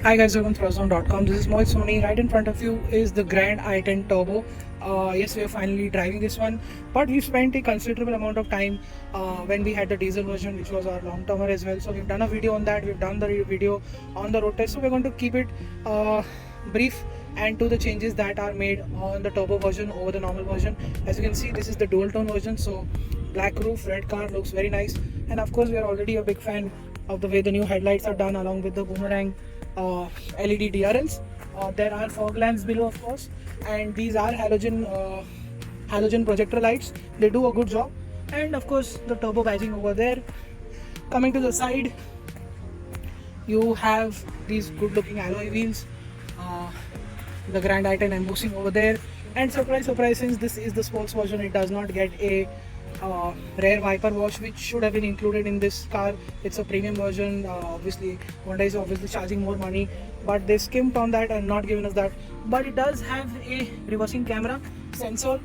Hi guys, welcome to Throzone.com. This is Mohit Soni. Right in front of you is the Grand i10 Turbo. Yes, we are finally driving this one, but we spent a considerable amount of time when we had the diesel version, which was our long termer as well. So we've done a video on that. We've done the video on the road test. So we're going to keep it brief and to the changes that are made on the turbo version over the normal version. As you can see, this is the dual tone version. So black roof, red car, looks very nice. And of course, we are already a big fan of the way the new headlights are done along with the boomerang LED DRLs. There are fog lamps below, of course, and these are halogen projector lights. They do a good job, and of course the turbo badging over there. Coming to the side, you have these good-looking alloy wheels. The Grand i10 embossing over there, and surprise, surprise! Since this is the sports version, it does not get a rear wiper wash, which should have been included in this car. It's a premium version. Obviously Honda is obviously charging more money, but they skimped on that and not given us that. But it does have a reversing camera sensor,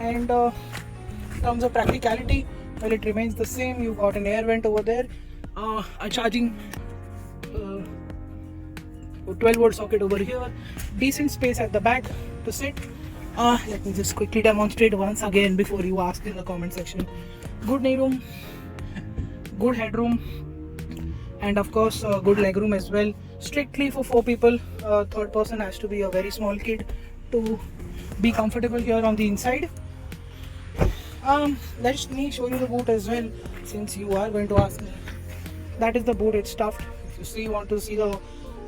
and in terms of practicality, well, it remains the same. You've got an air vent over there, a charging 12-volt socket over here, decent space at the back to sit. Let me just quickly demonstrate once again before you ask in the comment section. Good knee room, good headroom, and of course good leg room as well. Strictly for 4 people. Third person has to be a very small kid to be comfortable here on the inside. Let me show you the boot as well, since you are going to ask me. That is the boot. It's stuffed. If you want to see the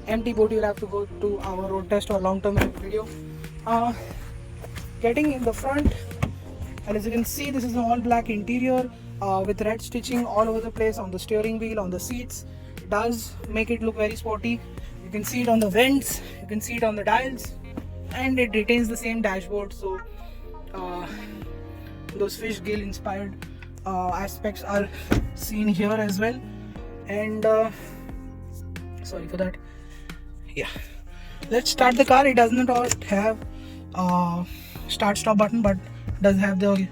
empty boot, you'll have to go to our road test or long-term video. Getting in the front, and as you can see, this is an all black interior with red stitching all over the place on the steering wheel, on the seats. It does make it look very sporty. You can see it on the vents, you can see it on the dials, and it retains the same dashboard. So those fish gill inspired aspects are seen here as well. And sorry for that. Yeah, let's start the car. It does not have start stop button, but does have the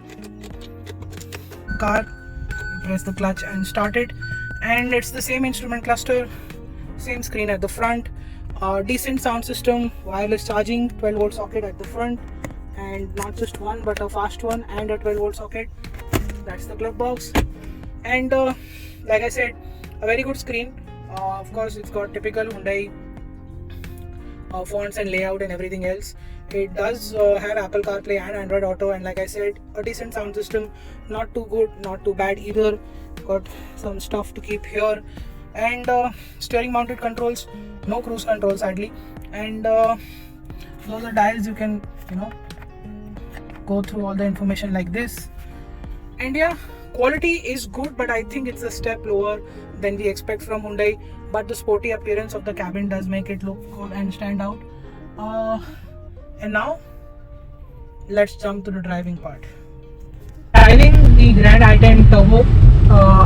car. You press the clutch and start it, and it's the same instrument cluster, same screen at the front, decent sound system, wireless charging, 12-volt socket at the front, and not just one but a fast one and a 12-volt socket. That's the glove box, and like I said, a very good screen. Of course, it's got typical Hyundai fonts and layout and everything else. It does have Apple CarPlay and Android Auto, and like I said, a decent sound system. Not too good, not too bad either. Got some stuff to keep here, and steering mounted controls, no cruise control sadly. And those are dials. You can go through all the information like this. And yeah, quality is good, but I think it's a step lower than we expect from Hyundai. But the sporty appearance of the cabin does make it look good and stand out. And now let's jump to the driving part. Driving the Grand i10 Turbo,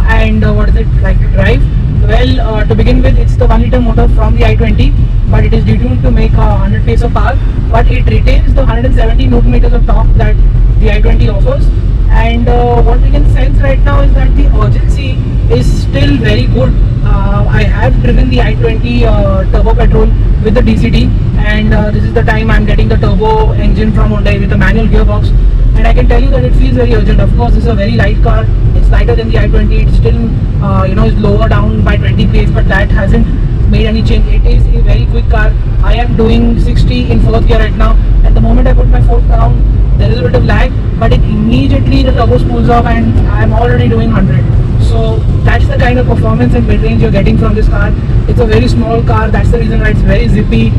and what is it like to drive? Well, to begin with, it's the 1-liter motor from the i20, but it is detuned to make 100 PS of power, but it retains the 170 Nm of torque that the i20 offers. And what we can sense right now is that the urgency is still very good. I have driven the i20 turbo petrol with the DCT, and this is the time I'm getting the turbo engine from Hyundai with a manual gearbox, and I can tell you that it feels very urgent. Of course, this is a very light car. It's lighter than the i20. It's still is lower down by 20 PS, but that hasn't made any change. It is a very quick car. I am doing 60 in 4th gear right now, and the moment I put my foot down, there is a bit of lag, but it immediately the turbo spools off, and I'm already doing 100. So that's the kind of performance and mid-range you're getting from this car. It's a very small car. That's the reason why it's very zippy,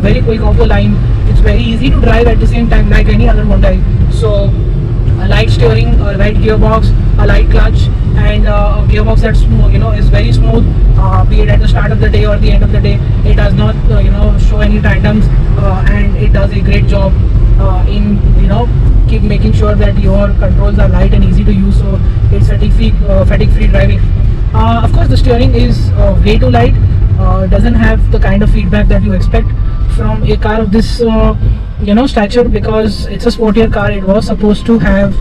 very quick off the line. It's very easy to drive at the same time, like any other Hyundai. So a light steering, a light gearbox, a light clutch, and a gearbox that's smooth, is very smooth, be it at the start of the day or the end of the day. It does not show any tandems, and it does a great job in keep making sure that your controls are light and easy to use, so it's fatigue-free driving. Of course, the steering is way too light. Doesn't have the kind of feedback that you expect from a car of this stature, because it's a sportier car. It was supposed to have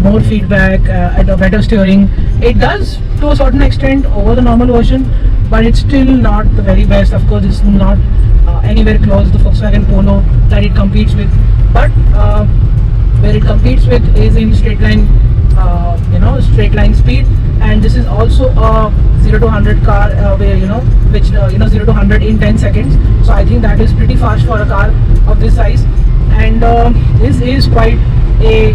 more feedback and a better steering. It does to a certain extent over the normal version, but it's still not the very best. Of course, it's not anywhere close the Volkswagen Polo that it competes with, but where it competes with is in straight line, straight line speed. And this is also a 0 to 100 car, where 0 to 100 in 10 seconds. So I think that is pretty fast for a car of this size. And this is quite a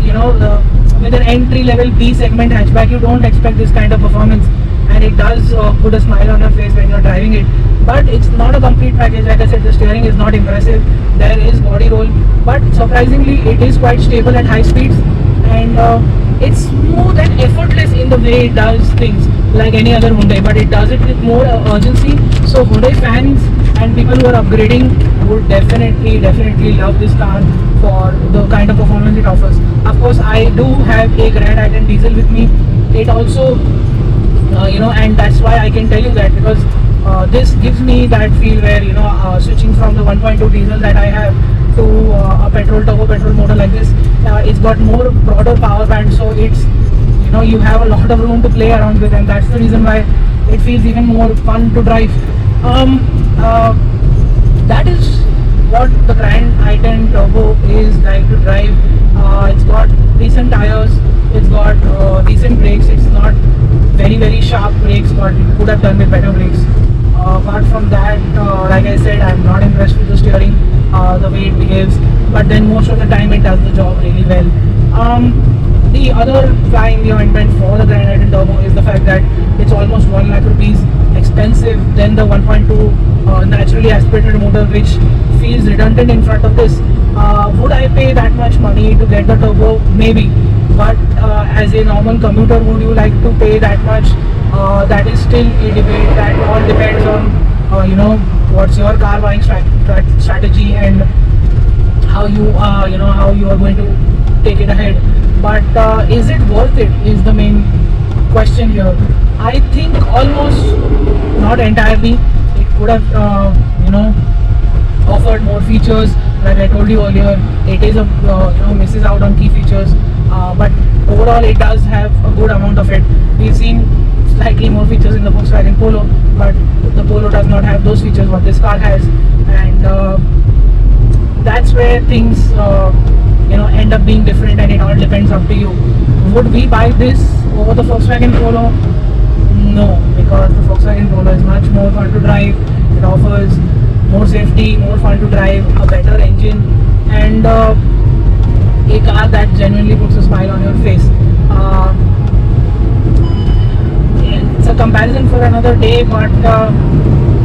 with an entry level B segment hatchback, you don't expect this kind of performance, and it does put a smile on your face when you're driving it. But it's not a complete package. Like I said, the steering is not impressive. There is body roll, but surprisingly it is quite stable at high speeds, and it's smooth and effortless in the way it does things like any other Hyundai, but it does it with more urgency. So Hyundai fans and people who are upgrading would definitely love this car for the kind of performance it offers. Of course, I do have a Grand i10 diesel with me. It also and that's why I can tell you that, because this gives me that feel where switching from the 1.2 diesel that I have to a turbo petrol motor like this, it's got more broader power band, so it's you have a lot of room to play around with, and that's the reason why it feels even more fun to drive. That is what the Grand i10 Turbo is like to drive. It's got decent tires, it's got decent brakes. It's not very sharp brakes, but it could have done with better brakes. Apart from that, like I said, I'm not impressed with the steering, the way it behaves, but then most of the time it does the job really well. The other fly in the ointment for the Grand i10 Turbo is the fact that it's almost 1 lakh rupees expensive than the 1.2 naturally aspirated motor, which feels redundant in front of this. Would I pay that much money to get the turbo? Maybe, but as a normal commuter, would you like to pay that much? That is still a debate. That all depends on what's your car buying strategy and how you how you are going to take it ahead. But is it worth it is the main question here. I think almost not entirely. It could have offered more features. Like I told you earlier, it is misses out on key features, but overall it does have a good amount of it. We've seen slightly more features in the Volkswagen Polo, but the Polo does not have those features what this car has, and that's where things end up being different, and it all depends up to you. Would we buy this over the Volkswagen Polo? No, because the Volkswagen Polo is much more fun to drive. It offers more safety, more fun to drive, a better engine, and a car that genuinely puts a smile on your face. It's a comparison for another day, but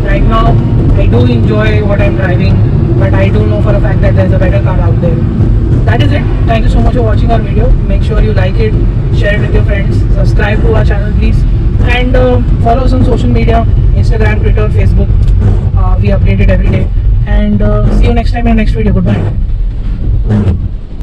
right now I do enjoy what I'm driving, but I do know for a fact that there's a better car out there. That is it. Thank you so much for watching our video. Make sure you like it, share it with your friends, subscribe to our channel please, and follow us on social media, Instagram, Twitter, Facebook. We update it every day, and see you next time in the next video. Goodbye.